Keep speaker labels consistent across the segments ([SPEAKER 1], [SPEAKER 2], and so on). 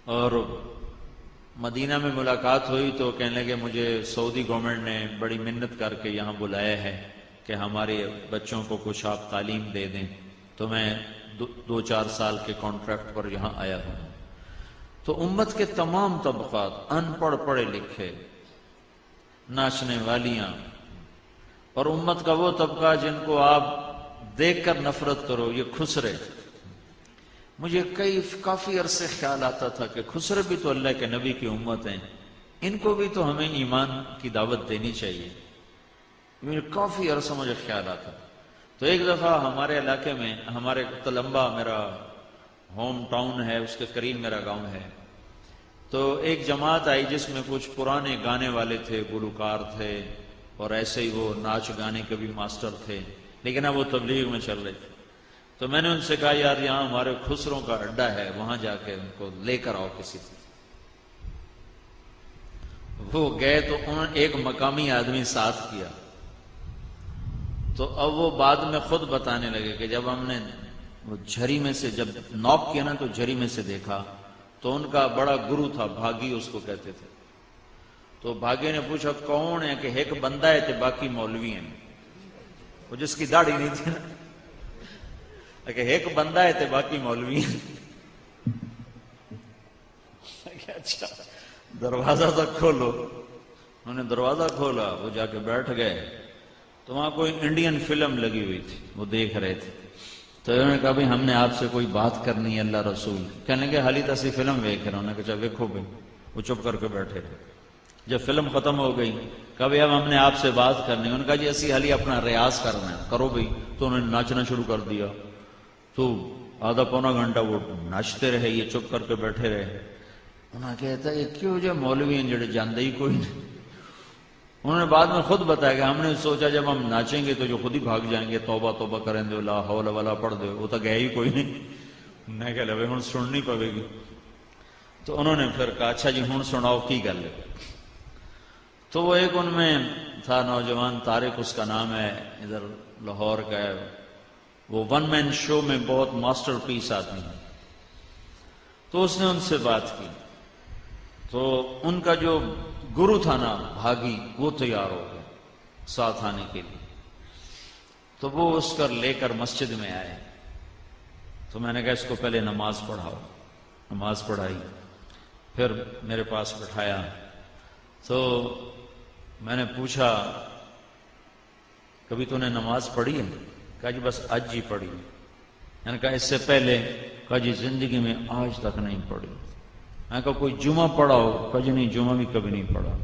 [SPEAKER 1] اور مدینہ میں ملاقات ہوئی تو کہنے لگے مجھے سعودی گورنمنٹ نے بڑی منت کر کے یہاں بلایا ہے کہ ہمارے بچوں کو کچھ آپ تعلیم دے دیں، تو میں 2-4 سال کے کانٹریکٹ پر یہاں آیا ہوں۔ تو امت کے تمام طبقات، ان پڑھ پڑھے لکھے، ناچنے والیاں، اور امت کا وہ طبقہ جن کو آپ دیکھ کر نفرت کرو، یہ خسرے۔ مجھے کافی عرصے خیال آتا تھا کہ خسرے بھی تو اللہ کے نبی کی امت ہیں، ان کو بھی تو ہمیں ایمان کی دعوت دینی چاہیے۔ مجھے کافی عرصہ مجھے خیال آتا۔ تو ایک دفعہ ہمارے علاقے میں، ہمارے تلمبہ میرا ہوم ٹاؤن ہے، اس کے قریب میرا گاؤں ہے، تو ایک جماعت آئی جس میں کچھ پرانے گانے والے تھے، گلوکار تھے، اور ایسے ہی وہ ناچ گانے کے بھی ماسٹر تھے، لیکن اب وہ تبلیغ میں چل رہے تھے۔ تو میں نے ان سے کہا یار یہاں ہمارے خسروں کا اڈا ہے، وہاں جا کے ان کو لے کر آؤ کسی سے۔ وہ گئے تو انہوں نے ایک مقامی آدمی ساتھ کیا، تو اب وہ بعد میں خود بتانے لگے کہ جب ہم نے وہ جھری میں سے جب ناک کیا نا تو جھری میں سے دیکھا تو ان کا بڑا گرو تھا، بھاگی اس کو کہتے تھے۔ تو بھاگی نے پوچھا کون ہے؟ کہ ایک بندہ ہے تے باقی مولوی ہیں۔ وہ جس کی داڑھی نہیں تھی نا، کہ ایک بندہ ہے تے باقی مولوی ہیں۔ اچھا دروازہ تک کھولو۔ انہوں نے دروازہ کھولا، وہ جا کے بیٹھ گئے، تو وہاں کوئی انڈین فلم لگی ہوئی تھی، وہ دیکھ رہے تھے۔ تو انہوں نے کہا بھائی ہم نے آپ سے کوئی بات کرنی ہے اللہ رسول۔ کہنے لگے حالی تسی فلم ویکھ رہے۔ انہوں نے کہا ویکھو بھائی۔ وہ چپ کر کے بیٹھے رہے۔ جب فلم ختم ہو گئی کہا بھائی اب ہم نے آپ سے بات کرنی ہے۔ انہوں نے کہا جی اسی حالی اپنا ریاض کرنا ہے، کرو بھائی۔ تو انہوں نے ناچنا شروع کر دیا، تو آدھا پونا گھنٹہ وہ ناچتے رہے، یہ چپ کر کے بیٹھے رہے۔ انہوں نے کہتا یہ کیوں جو مولوی ہیں جڑے جاندے ہی کوئی نہیں۔ انہوں نے بعد میں خود بتایا کہ ہم نے سوچا جب ہم ناچیں گے تو جو خود ہی بھاگ جائیں گے، توبہ توبہ کریں دے، لا حول ولا پڑھ دے، وہ تو گئے ہی کوئی نہیں۔ میں کہہ لگا ہوں سننی پڑے گی۔ تو انہوں نے پھر کہا اچھا جی ہوں سناؤ کی گل ہے۔ تو وہ ایک ان میں تھا نوجوان، طارق اس کا نام ہے، ادھر لاہور کا ہے، وہ ون مین شو میں بہت ماسٹر پیس آدمی ہے۔ تو اس نے ان سے بات کی، تو ان کا جو گرو تھا نا بھاگی، وہ تیار ہو گیا ساتھ آنے کے لیے۔ تو وہ اس کر لے کر مسجد میں آئے۔ تو میں نے کہا اس کو پہلے نماز پڑھاؤ۔ نماز پڑھائی، پھر میرے پاس بٹھایا۔ تو میں نے پوچھا کبھی تو نے نماز پڑھی ہے؟ کہا جی بس آج ہی پڑھی۔ میں نے کہا اس سے پہلے؟ کہا جی زندگی میں آج تک نہیں پڑھی۔ میں نے کہا کوئی جمعہ پڑھا ہو؟ کہا جی نہیں جمعہ بھی کبھی نہیں پڑھا۔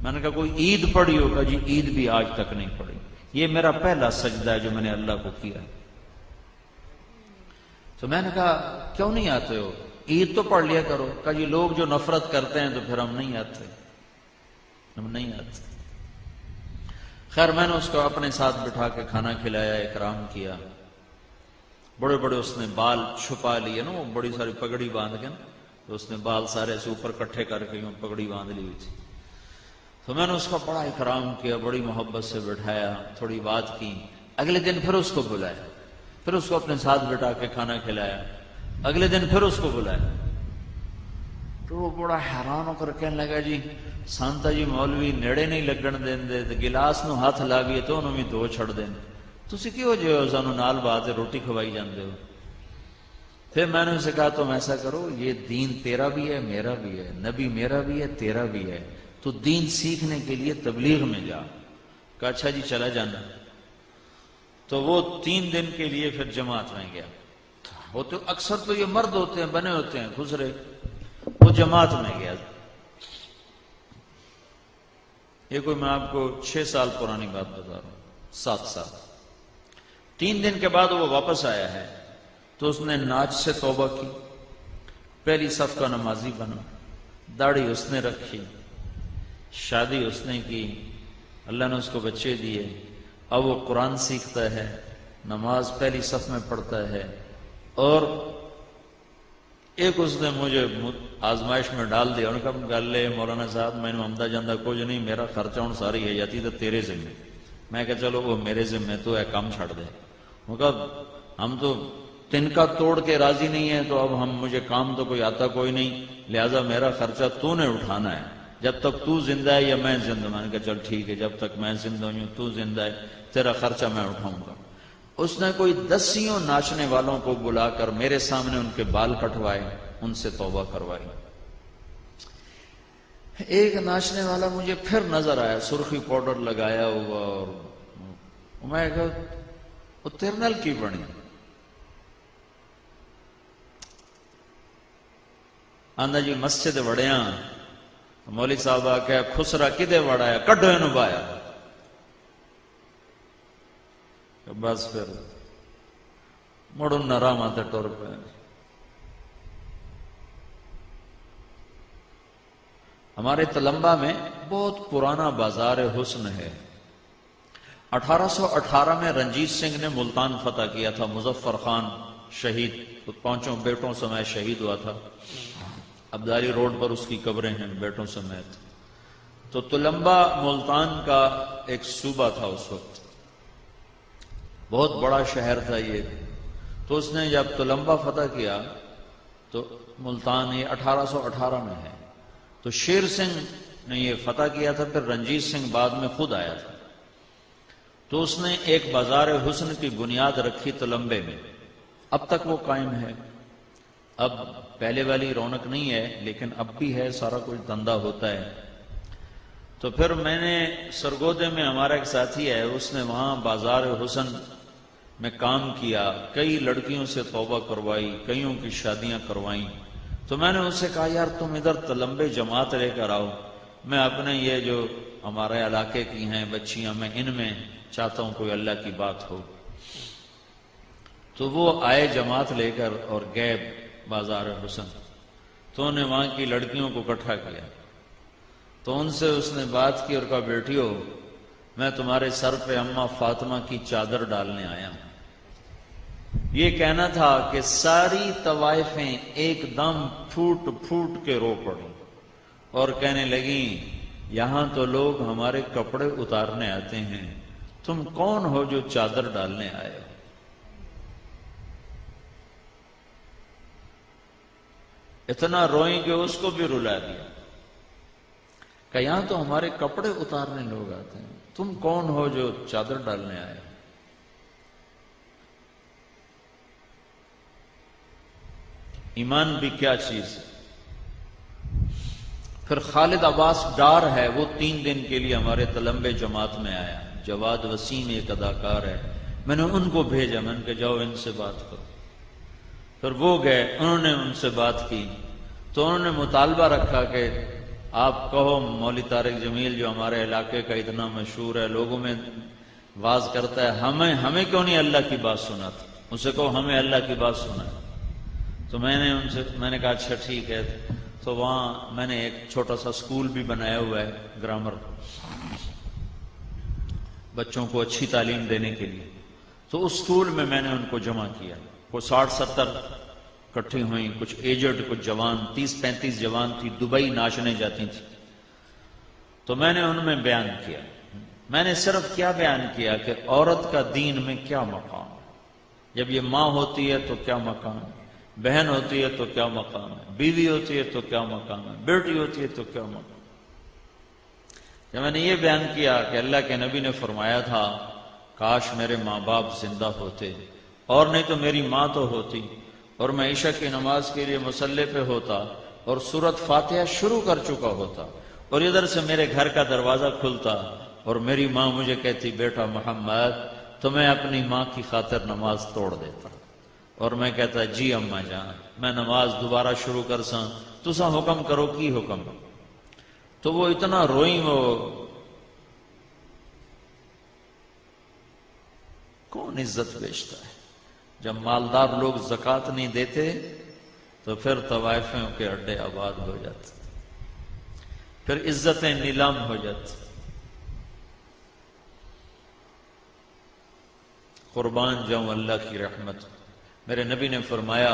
[SPEAKER 1] میں نے کہا کوئی عید پڑھی ہو؟ کہا جی عید بھی آج تک نہیں پڑھی۔ یہ میرا پہلا سجدہ ہے جو میں نے اللہ کو کیا۔ تو میں نے کہا کیوں نہیں آتے ہو؟ عید تو پڑھ لیا کرو۔ کہا جی لوگ جو نفرت کرتے ہیں تو پھر ہم نہیں آتے، ہم نہیں آتے۔ خیر میں نے اس کو اپنے ساتھ بٹھا کے کھانا کھلایا، اکرام کیا۔ بڑے بڑے اس نے بال چھپا لیے نا، وہ بڑی ساری پگڑی باندھ کے نا، تو اس نے بال سارے سے اوپر کٹھے کر کے پگڑی باندھ لی ہوئی تھی۔ تو میں نے اس کا بڑا اکرام کیا، بڑی محبت سے بٹھایا، تھوڑی بات کی۔ اگلے دن پھر اس کو بلایا، پھر اس کو اپنے ساتھ بٹھا کے کھانا کھلایا۔ اگلے دن پھر اس کو بلایا، تو وہ بڑا حیران ہو کر کہنے لگا جی سانتا جی مولوی نیڑے نہیں لگن دیں، گلاس نو ہاتھ لا گئے تو انہوں بھی دو چھڑ دیں، تسی کیوں جو سانو نال بات روٹی کھوائی جاندے ہو؟ پھر میں نے اسے کہا تم ایسا کرو، یہ دین تیرا بھی ہے میرا بھی ہے، نبی میرا بھی ہے تیرا بھی ہے، تو دین سیکھنے کے لیے تبلیغ میں جا۔ کہا اچھا جی چلا جانا۔ تو وہ 3 دن کے لیے پھر جماعت میں گیا۔ وہ تو اکثر تو یہ مرد ہوتے ہیں، بنے ہوتے ہیں خسرے، وہ جماعت میں گیا۔ یہ کوئی میں آپ کو 6 سال پرانی بات بتا رہا ہوں، 7 سال۔ 3 دن کے بعد وہ واپس آیا ہے، تو اس نے ناچ سے توبہ کی، پہلی صف کا نمازی بنا، داڑھی اس نے رکھی، شادی اس نے کی، اللہ نے اس کو بچے دیے، اب وہ قرآن سیکھتا ہے، نماز پہلی صف میں پڑھتا ہے۔ اور ایک اس نے مجھے آزمائش میں ڈال دیا، انہوں نے کہا گل لے مولانا صاحب میں نے آمدہ جاندہ کچھ نہیں، میرا خرچہ ہوں ساری ہے جاتی تو تیرے ذمہ۔ میں کہا چلو وہ میرے ذمہ تو ہے، کم چھڑ دے۔ وہ کہا ہم تو تنکا توڑ کے راضی نہیں ہے تو اب مجھے کام تو کوئی آتا کوئی نہیں، لہذا میرا خرچہ تو نے اٹھانا ہے، جب تک تو زندہ ہے یا میں زندہ۔ میں نے کہا چل ٹھیک ہے، جب تک میں زندہ ہوں تو زندہ ہے، تیرا خرچہ میں اٹھاؤں گا۔ اس نے کوئی 10 ناچنے والوں کو بلا کر میرے سامنے ان کے بال کٹوائے، ان سے توبہ کروائی۔ ایک ناچنے والا مجھے پھر نظر آیا، سرخی پاؤڈر لگایا ہوا، اور میں کہا وہ تیرنل کی بنی آندا جی مسجد وڑیاں، مولوی صاحب آ کے خسرا کدے وڑایا، کڈو اینو بایا۔ بس پھر مڑ نراما تے ٹر پے۔ ہمارے تلمبا میں بہت پرانا بازار حسن ہے۔ 1818 میں رنجیت سنگھ نے ملتان فتح کیا تھا، مظفر خان شہید 5 بیٹوں سمیت شہید ہوا تھا، عبدالی روڈ پر اس کی قبریں ہیں بیٹوں سمیت۔ تو تلمبا ملتان کا ایک صوبہ تھا اس وقت، بہت بڑا شہر تھا یہ۔ تو اس نے جب تلمبا فتح کیا تو ملتان یہ 1818 میں ہے، تو شیر سنگھ نے یہ فتح کیا تھا، پھر رنجیت سنگھ بعد میں خود آیا تھا۔ تو اس نے ایک بازار حسن کی بنیاد رکھی تلمبے میں، اب تک وہ قائم ہے۔ اب پہلے والی رونق نہیں ہے لیکن اب بھی ہے، سارا کچھ دھندا ہوتا ہے۔ تو پھر میں نے سرگودے میں ہمارا ایک ساتھی ہے، اس نے وہاں بازار حسن میں کام کیا، کئی لڑکیوں سے توبہ کروائی، کئیوں کی شادیاں کروائیں۔ تو میں نے ان سے کہا یار تم ادھر تلمبے جماعت لے کر آؤ، میں اپنے یہ جو ہمارے علاقے کی ہیں بچیاں، میں ان میں چاہتا ہوں کوئی اللہ کی بات ہو۔ تو وہ آئے جماعت لے کر اور گئے بازار حسن، تو انہیں وہاں کی لڑکیوں کو اکٹھا کیا، تو ان سے اس نے بات کی اور کہا بیٹیو میں تمہارے سر پہ اماں فاطمہ کی چادر ڈالنے آیا ہوں۔ یہ کہنا تھا کہ ساری طوائفیں ایک دم پھوٹ پھوٹ کے رو پڑیں اور کہنے لگیں یہاں تو لوگ ہمارے کپڑے اتارنے آتے ہیں، تم کون ہو جو چادر ڈالنے آئے ہو؟ اتنا روئیں کہ اس کو بھی رلا دیا کہ یہاں تو ہمارے کپڑے اتارنے لوگ آتے ہیں، تم کون ہو جو چادر ڈالنے آئے ہو؟ ایمان بھی کیا چیز ہے۔ پھر خالد عباس ڈار ہے، وہ 3 دن کے لیے ہمارے تلمبے جماعت میں آیا، جواد وسیم ایک اداکار ہے، میں نے ان کو بھیجا، میں نے کہا جاؤ ان سے بات کرو۔ پھر وہ گئے، انہوں نے ان سے بات کی، تو انہوں نے مطالبہ رکھا کہ آپ کہو مولوی طارق جمیل جو ہمارے علاقے کا اتنا مشہور ہے، لوگوں میں واز کرتا ہے، ہمیں کیوں نہیں اللہ کی بات سناتا، اسے کہو ہمیں اللہ کی بات سنائے۔ تو میں نے کہا اچھا ٹھیک ہے۔ تو وہاں میں نے ایک چھوٹا سا سکول بھی بنایا ہوا ہے، گرامر، بچوں کو اچھی تعلیم دینے کے لیے۔ تو اس سکول میں نے ان کو جمع کیا، وہ 60-70 اکٹھی ہوئیں، کچھ ایجڈ کچھ جوان، 30-35 جوان تھی، دبئی ناچنے جاتی تھی۔ تو میں نے ان میں بیان کیا، میں نے صرف کیا بیان کیا کہ عورت کا دین میں کیا مقام ہے، جب یہ ماں ہوتی ہے تو کیا مقام ہے، بہن ہوتی ہے تو کیا مقام ہے، بیوی ہوتی ہے تو کیا مقام ہے، بیٹی ہوتی ہے تو کیا مقام ہے۔ جب میں نے یہ بیان کیا کہ اللہ کے نبی نے فرمایا تھا کاش میرے ماں باپ زندہ ہوتے، اور نہیں تو میری ماں تو ہوتی، اور میں عشاء کی نماز کے لیے مصلی پہ ہوتا اور سورۃ فاتحہ شروع کر چکا ہوتا، اور ادھر سے میرے گھر کا دروازہ کھلتا اور میری ماں مجھے کہتی بیٹا محمد، تو میں اپنی ماں کی خاطر نماز توڑ دیتا، اور میں کہتا جی اماں جان میں نماز دوبارہ شروع کر ساں، تساں حکم کرو کی حکم۔ تو وہ اتنا روئیں، وہ کون عزت بیچتا ہے؟ جب مالدار لوگ زکوٰۃ نہیں دیتے تو پھر طوائفوں کے اڈے آباد ہو جاتے، پھر عزتیں نیلام ہو جاتی۔ قربان جاؤں اللہ کی رحمت۔ میرے نبی نے فرمایا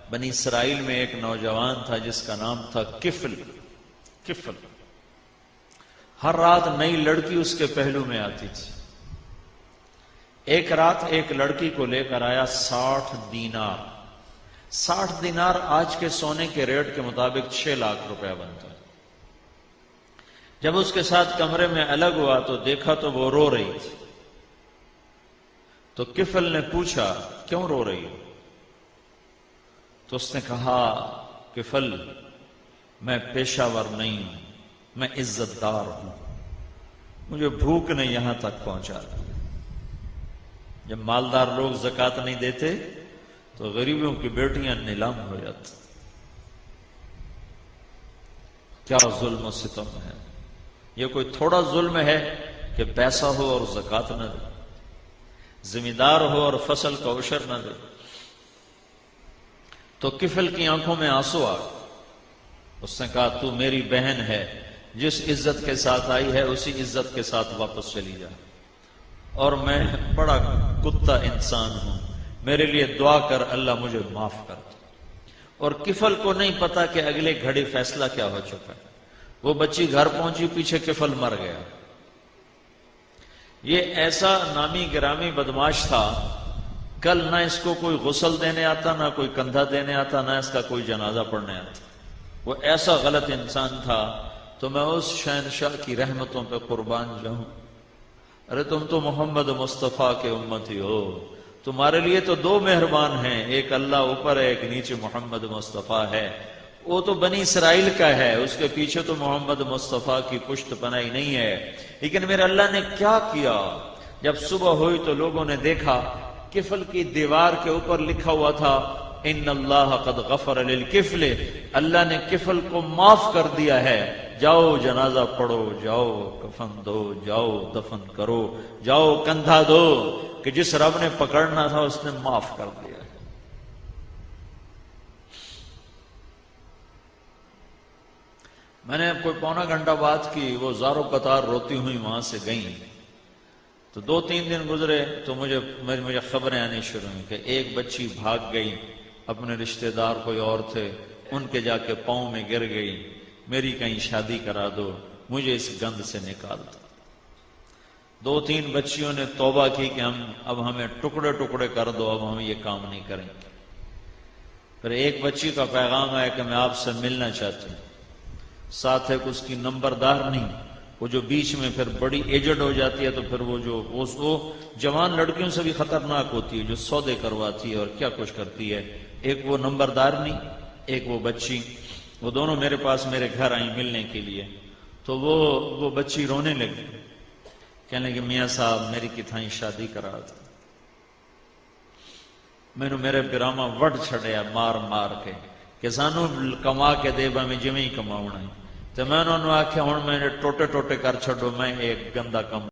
[SPEAKER 1] بنی اسرائیل میں ایک نوجوان تھا جس کا نام تھا کفل۔ ہر رات نئی لڑکی اس کے پہلو میں آتی تھی۔ ایک رات ایک لڑکی کو لے کر آیا 60 دینار. 60 دینار آج کے سونے کے ریٹ کے مطابق 6 لاکھ روپے بنتا ہے. جب اس کے ساتھ کمرے میں الگ ہوا تو دیکھا تو وہ رو رہی تھی. تو کفل نے پوچھا کیوں رو رہی ہو؟ تو اس نے کہا کفل میں پیشہ ور نہیں ہوں، میں عزت دار ہوں، مجھے بھوک نے یہاں تک پہنچا. جب مالدار لوگ زکوٰۃ نہیں دیتے تو غریبوں کی بیٹیاں نیلام ہو جاتی. کیا ظلم و ستم ہے! یہ کوئی تھوڑا ظلم ہے کہ پیسہ ہو اور زکوٰۃ نہ دے، زمیندار ہو اور فصل کا عشر نہ دے. تو کفل کی آنکھوں میں آنسو آ گئے. اس نے کہا تو میری بہن ہے، جس عزت کے ساتھ آئی ہے اسی عزت کے ساتھ واپس چلی جا، اور میں بڑا کتا انسان ہوں، میرے لیے دعا کر اللہ مجھے معاف کر دے. اور کفل کو نہیں پتا کہ اگلے گھڑی فیصلہ کیا ہو چکا ہے. وہ بچی گھر پہنچی، پیچھے کفل مر گیا. یہ ایسا نامی گرامی بدماش تھا، کل نہ اس کو کوئی غسل دینے آتا، نہ کوئی کندھا دینے آتا، نہ اس کا کوئی جنازہ پڑھنے آتا. وہ ایسا غلط انسان تھا. تو میں اس شہنشاہ کی رحمتوں پہ قربان جاؤں. ارے تم تو محمد مصطفیٰ کے امتی ہو، تمہارے لیے تو دو مہربان ہیں، ایک اللہ اوپر ہے، ایک نیچے محمد مصطفیٰ ہے. وہ تو بنی اسرائیل کا ہے، اس کے پیچھے تو محمد مصطفیٰ کی پشت پناہی نہیں ہے. لیکن میرے اللہ نے کیا کیا، جب صبح ہوئی تو لوگوں نے دیکھا کفل کی دیوار کے اوپر لکھا ہوا تھا ان اللہ قد غفر للکفل، اللہ نے کفل کو معاف کر دیا ہے، جاؤ جنازہ پڑھو، جاؤ کفن دو، جاؤ دفن کرو، جاؤ کندھا دو، کہ جس رب نے پکڑنا تھا اس نے معاف کر دیا. میں نے کوئی پونا گھنٹہ بات کی، وہ زاروں قطار روتی ہوئی وہاں سے گئیں. تو 2-3 دن گزرے تو مجھے خبریں آنی شروع ہوئیں کہ ایک بچی بھاگ گئی، اپنے رشتہ دار کوئی اور تھے، ان کے جا کے پاؤں میں گر گئی، میری کہیں شادی کرا دو، مجھے اس گند سے نکال دو. 2-3 بچیوں نے توبہ کی کہ اب ہمیں ٹکڑے ٹکڑے کر دو، اب ہم یہ کام نہیں کریں گے. پھر ایک بچی کا پیغام آیا کہ میں آپ سے ملنا چاہتی ہوں. ساتھ ہے کہ اس کی نمبردار نہیں، وہ جو بیچ میں پھر بڑی ایجڈ ہو جاتی ہے تو پھر وہ جوان لڑکیوں سے بھی خطرناک ہوتی ہے، جو سودے کرواتی ہے اور کیا کچھ کرتی ہے. ایک وہ نمبردار نہیں، ایک وہ بچی، وہ دونوں میرے پاس میرے گھر آئیں ملنے کے لیے. تو وہ بچی رونے لگی، کہنے کہ میاں صاحب میری کتھائیں شادی کرا دو. میں نے میرے گراما وڈ چھڑیا مار مار کے کہ سانو کما کے دے میں جویں ہی کماؤنا ہے. تو میں انہوں نے آخیا ہوں میں ٹوٹے ٹوٹے کر چھڈو، میں ایک گندا کم